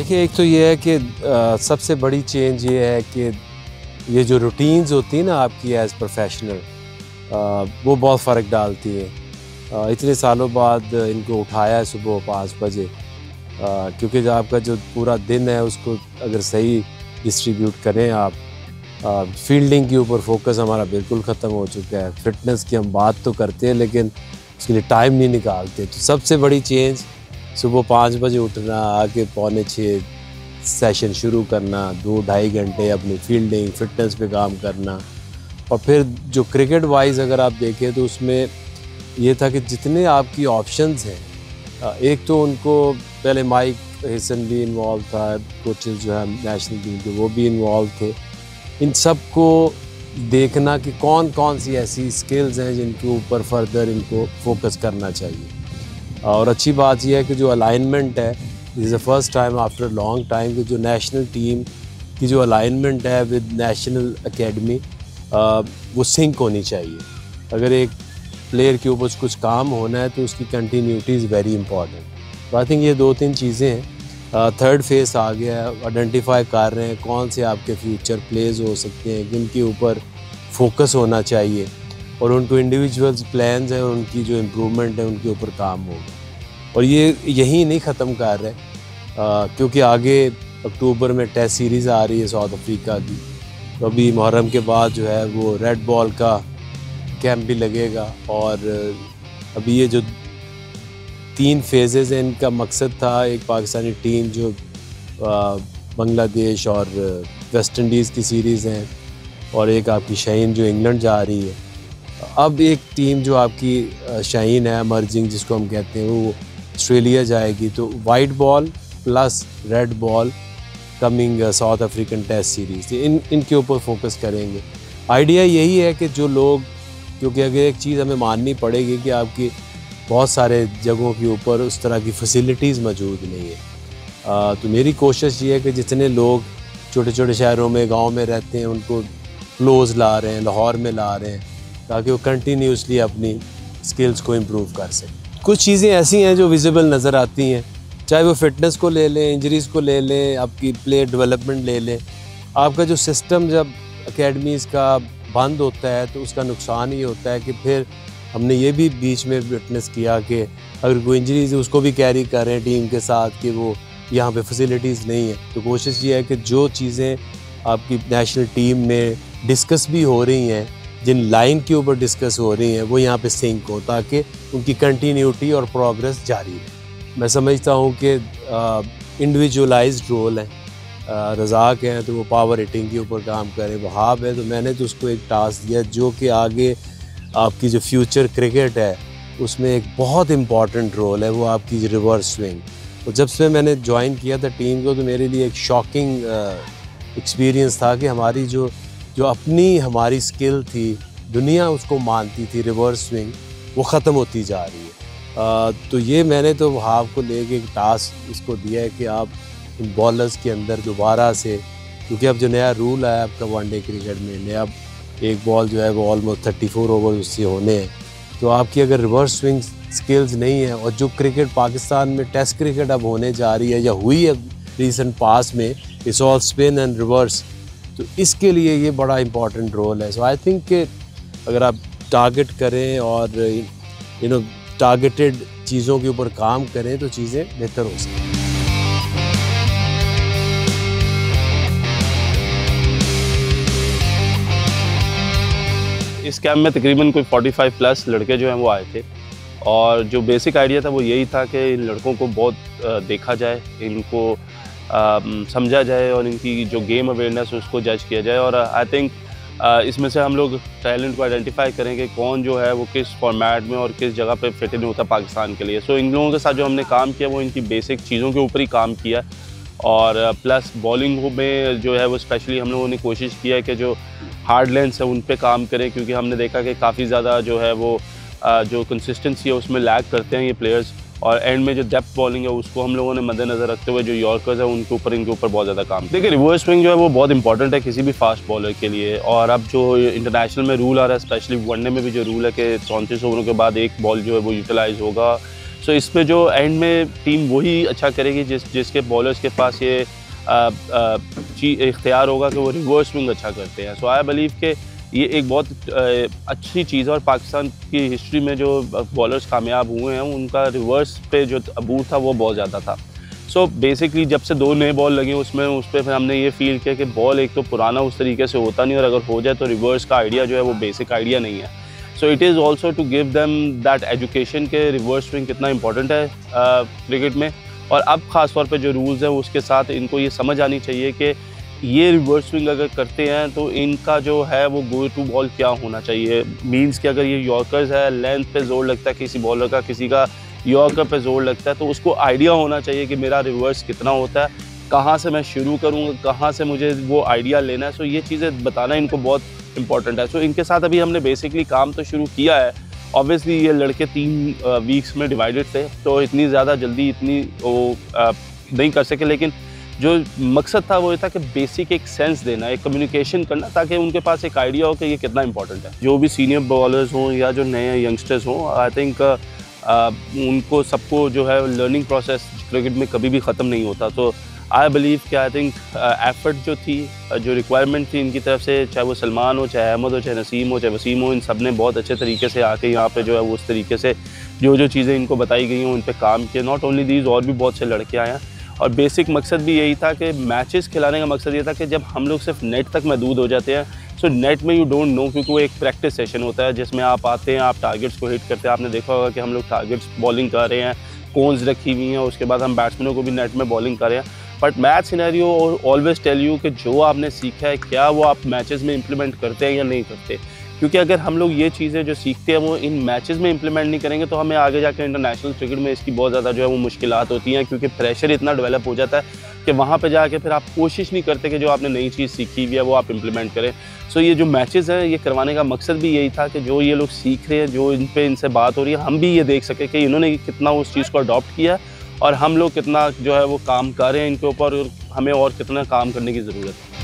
देखिए, एक तो ये है कि सबसे बड़ी चेंज ये है कि ये जो रूटीन्स होती है ना आपकी एज प्रोफेशनल, वो बहुत फ़र्क डालती है। इतने सालों बाद इनको उठाया है सुबह 5 बजे, क्योंकि जो आपका जो पूरा दिन है उसको अगर सही डिस्ट्रीब्यूट करें आप। फील्डिंग के ऊपर फोकस हमारा बिल्कुल ख़त्म हो चुका है। फिटनेस की हम बात तो करते हैं लेकिन उसके लिए टाइम नहीं निकालते। तो सबसे बड़ी चेंज सुबह 5 बजे उठना, आके 5:45 सेशन शुरू करना, 2-2.5 घंटे अपनी फील्डिंग फिटनेस पे काम करना। और फिर जो क्रिकेट वाइज अगर आप देखें तो उसमें ये था कि जितने आपकी ऑप्शंस हैं, एक तो उनको पहले माइक हिसन भी इन्वॉल्व था, कोचेस जो है नेशनल टीम के वो भी इन्वॉल्व थे। इन सब को देखना कि कौन कौन सी ऐसी स्किल्स हैं जिनके ऊपर फर्दर इनको फोकस करना चाहिए। और अच्छी बात यह है कि जो अलाइनमेंट है, this is the first time after long time कि जो नेशनल टीम की जो अलाइनमेंट है विद नेशनल एकेडमी, वो सिंक होनी चाहिए। अगर एक प्लेयर के ऊपर कुछ काम होना है तो उसकी कंटिन्यूटी इज़ वेरी इंपॉर्टेंट। तो आई थिंक ये 2-3 चीज़ें हैं। थर्ड फेस आ गया है, आइडेंटिफाई कर रहे हैं कौन से आपके फ्यूचर प्लेज हो सकते हैं जिनके ऊपर फोकस होना चाहिए, और उनको इंडिविजुअल्स प्लान्स हैं, उनकी जो इम्प्रूवमेंट है उनके ऊपर काम होगा। और ये यहीं नहीं ख़त्म कर रहे, क्योंकि आगे अक्टूबर में टेस्ट सीरीज़ आ रही है साउथ अफ्रीका की। तो अभी मुहर्रम के बाद जो है वो रेड बॉल का कैंप भी लगेगा। और अभी ये जो 3 फेजेज़ हैं, इनका मकसद था एक पाकिस्तानी टीम जो बांग्लादेश और वेस्ट इंडीज़ की सीरीज़ हैं, और एक आपकी शाहीन जो इंग्लैंड जा रही है। अब एक टीम जो आपकी शाहीन है एमर्जिंग जिसको हम कहते हैं, वो ऑस्ट्रेलिया जाएगी। तो white ball plus red ball coming South African test series, इनके ऊपर फोकस करेंगे। आइडिया यही है कि जो लोग, क्योंकि अगर एक चीज़ हमें माननी पड़ेगी कि आपकी बहुत सारे जगहों के ऊपर उस तरह की फैसिलिटीज़ मौजूद नहीं है। तो मेरी कोशिश ये है कि जितने लोग छोटे छोटे शहरों में, गांव में रहते हैं, उनको क्लोज़ ला रहे हैं, लाहौर में ला रहे हैं, ताकि वो कंटिन्यूसली अपनी स्किल्स को इम्प्रूव कर सकें। कुछ चीज़ें ऐसी हैं जो विजिबल नज़र आती हैं, चाहे वो फिटनेस को ले लें, इंजरीज़ को ले लें, आपकी प्लेयर डेवलपमेंट ले लें। आपका जो सिस्टम जब एकेडमीज़ का बंद होता है तो उसका नुकसान ये होता है कि फिर हमने ये भी बीच में विटनेस किया कि अगर कोई इंजरीज है उसको भी कैरी करें टीम के साथ कि वो यहाँ पे फैसिलिटीज़ नहीं है। तो कोशिश ये है कि जो चीज़ें आपकी नेशनल टीम में डिस्कस भी हो रही हैं, जिन लाइन के ऊपर डिस्कस हो रही हैं, वो यहाँ पे सिंक हो, ताकि उनकी कंटिन्यूटी और प्रोग्रेस जारी रहे। मैं समझता हूँ कि इंडिविजुअलाइज्ड रोल है। रज़ाक हैं तो वो पावर हिटिंग के ऊपर काम करें, वहाब है तो मैंने तो उसको एक टास्क दिया जो कि आगे आपकी जो फ्यूचर क्रिकेट है उसमें एक बहुत इम्पॉर्टेंट रोल है, वो आपकी रिवर्स स्विंग। तो जब से मैंने ज्वाइन किया था टीम को तो मेरे लिए एक शॉकिंग एक्सपीरियंस था कि हमारी जो अपनी हमारी स्किल थी, दुनिया उसको मानती थी, रिवर्स स्विंग, वो ख़त्म होती जा रही है। तो ये मैंने तो वहाब को लेके एक टास्क इसको दिया है कि आप इन बॉलर्स के अंदर दोबारा से, क्योंकि अब जो नया रूल आया आपका वनडे क्रिकेट में, नया एक बॉल जो है वो ऑलमोस्ट 34 ओवर उससे होने हैं। तो आपकी अगर रिवर्स स्विंग स्किल्स नहीं है, और जो क्रिकेट पाकिस्तान में टेस्ट क्रिकेट अब होने जा रही है या हुई है रीसेंट पास में, it's all spin and reverse, तो इसके लिए ये बड़ा इंपॉर्टेंट रोल है। सो आई थिंक कि अगर आप टारगेट करें और टारगेटेड चीज़ों के ऊपर काम करें तो चीज़ें बेहतर हो सकती हैं। इस कैंप में तकरीबन कोई 45 प्लस लड़के जो हैं वो आए थे, और जो बेसिक आइडिया था वो यही था कि इन लड़कों को बहुत देखा जाए, इनको समझा जाए, और इनकी जो गेम अवेयरनेस है उसको जज किया जाए। और आई थिंक इसमें से हम लोग टैलेंट को आइडेंटिफाई करेंगे कौन जो है वो किस फॉर्मेट में और किस जगह पे फिट इन होता है पाकिस्तान के लिए। सो इन लोगों के साथ जो हमने काम किया वो इनकी बेसिक चीज़ों के ऊपर ही काम किया, और प्लस बॉलिंग में जो है वो स्पेशली हम लोगों ने कोशिश किया है कि जो हार्ड लेंथ्स है उन पे काम करें, क्योंकि हमने देखा कि काफ़ी ज़्यादा जो है वो जो कंसिस्टेंसी है उसमें लैग करते हैं ये प्लेयर्स, और एंड में जो डेप्थ बॉलिंग है उसको हम लोगों ने मद्देनज़र रखते हुए जो यॉर्कर्स है इनके ऊपर बहुत ज़्यादा काम। देखिए, रिवर्स स्विंग जो है वो बहुत इंपॉर्टेंट है किसी भी फास्ट बॉलर के लिए, और अब जो इंटरनेशनल में रूल आ रहा है, स्पेशली वनडे में भी जो रूल है कि 34 ओवरों के बाद एक बॉल जो है वो यूटिलाइज़ होगा सो इस पे जो एंड में टीम वही अच्छा करेगी जिसके बॉलर्स के पास ये इख्तियार होगा कि वो रिवर्स स्विंग अच्छा करते हैं। सो आई बिलीव कि ये एक बहुत अच्छी चीज़ है और पाकिस्तान की हिस्ट्री में जो बॉलर्स कामयाब हुए हैं उनका रिवर्स पे जो अबूर था वो बहुत ज़्यादा था। सो बेसिकली जब से 2 नए बॉल लगे उसमें उस पर फिर हमने ये फील किया कि बॉल एक तो पुराना उस तरीके से होता नहीं और अगर हो जाए तो रिवर्स का आइडिया जो है वो बेसिक आइडिया नहीं है। So it is also to give them that education के रिवर्स स्विंग कितना इंपॉर्टेंट है क्रिकेट में। और अब ख़ास तौर पे जो रूल्स हैं उसके साथ इनको ये समझ आनी चाहिए कि ये रिवर्स स्विंग अगर करते हैं तो इनका जो है वो गो टू बॉल क्या होना चाहिए। मीन्स कि अगर ये यॉर्कर्स है, लेंथ पे जोर लगता है किसी बॉलर का, किसी का यॉर्कर पे जोर लगता है, तो उसको आइडिया होना चाहिए कि मेरा रिवर्स कितना होता है, कहाँ से मैं शुरू करूँगा, कहाँ से मुझे वो आइडिया लेना है। सो ये चीज़ें बताना इनको बहुत इंपॉर्टेंट है। सो इनके साथ अभी हमने बेसिकली काम तो शुरू किया है। ऑब्वियसली ये लड़के 3 वीक्स में डिवाइडेड थे तो इतनी ज़्यादा जल्दी इतनी वो नहीं कर सके, लेकिन जो मकसद था वो ये था कि बेसिक एक सेंस देना, एक कम्युनिकेशन करना, ताकि उनके पास एक आइडिया हो कि ये कितना इंपॉर्टेंट है। जो भी सीनियर बॉलर्स हों या जो नए यंगस्टर्स हों, आई थिंक उनको सबको जो है लर्निंग प्रोसेस क्रिकेट में कभी भी ख़त्म नहीं होता। तो आई बिलीव कि आई थिंक एफर्ट जो थी, जो रिक्वायरमेंट थी इनकी तरफ से, चाहे वो सलमान हो, चाहे अहमद हो, चाहे नसीम हो, चाहे वसीम हो, इन सब ने बहुत अच्छे तरीके से आके यहाँ पे जो है वो उस तरीके से जो चीज़ें इनको बताई गई हैं उन पर काम किए। नॉट ओनली दीज, और भी बहुत से लड़के आए हैं और बेसिक मकसद भी यही था कि मैचेस खिलाने का मकसद ये था कि जब हम लोग सिर्फ नेट तक महदूद हो जाते हैं, सो नेट में यू डोंट नो, क्योंकि वो एक प्रैक्टिस सेशन होता है जिसमें आप आते हैं, आप टारगेट्स को हिट करते हैं। आपने देखा होगा कि हम लोग टारगेट्स बॉलिंग कर रहे हैं, कोन्स रखी हुई हैं, उसके बाद हम बैट्समैनों को भी नेट में बॉलिंग कर रहे हैं। But match scenario always tell you कि जो आपने सीखा है क्या वो आप मैचेस में इम्प्लीमेंट करते हैं या नहीं करते। क्योंकि अगर हम लोग ये चीज़ें जो सीखते हैं वो इन मैचेस में इंप्लीमेंट नहीं करेंगे तो हमें आगे जाकर इंटरनेशनल क्रिकेट में इसकी बहुत ज़्यादा जो है वो मुश्किलात होती हैं, क्योंकि प्रेशर इतना डेवलप हो जाता है कि वहाँ पे जाके फिर आप कोशिश नहीं करते कि जो आपने नई चीज़ सीखी हुई है वो आप इम्प्लीमेंट करें। सो ये जो मैचेस हैं ये करवाने का मकसद भी यही था कि जो ये लोग सीख रहे हैं, जो इनसे बात हो रही है, हम भी ये देख सकें कि इन्होंने कितना उस चीज़ को अडॉप्ट किया और हम लोग कितना जो है वो काम कर रहे हैं इनके ऊपर, और हमें और कितना काम करने की ज़रूरत है।